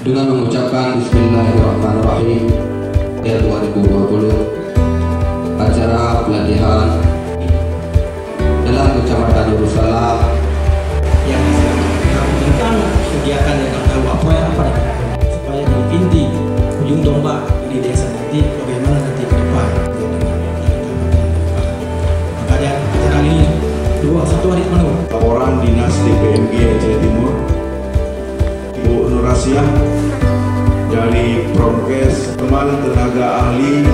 dengan mengucapkan Bismillahirrahmanirrahim ya 2020 acara pelatihan dalam Kecamatan Darussalam yang kita kegiatan yang tahu apa supaya jadi inti ujung tombak di desa nanti bagaimana nanti ke depan. Maka acara ini satu hari penuh. Laporan Dinas DPMG Aceh Timur, Ibu Nur Asiah dari Promkes, teman tenaga ahli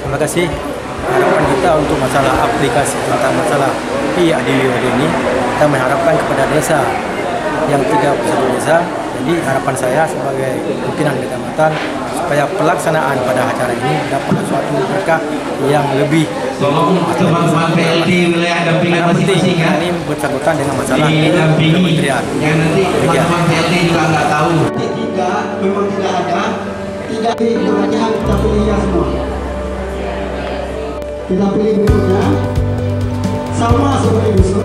Terima kasih. Harapan kita untuk masalah aplikasi tentang masalah PADWD ini, kita mengharapkan kepada desa yang 31 desa. Jadi harapan saya sebagai pimpinan kecamatan supaya pelaksanaan pada acara ini dapat suatu berkah yang lebih teman-teman PLT wilayah dampingan masing-masing ya. Ini bersangkutan dengan masalah kementerian. Yang nanti teman-teman PLT juga nggak tahu. Tidak, memang tidak ada. Tidak pengajian kita pilih ya semua. Kita pilih berikutnya sama seperti besok.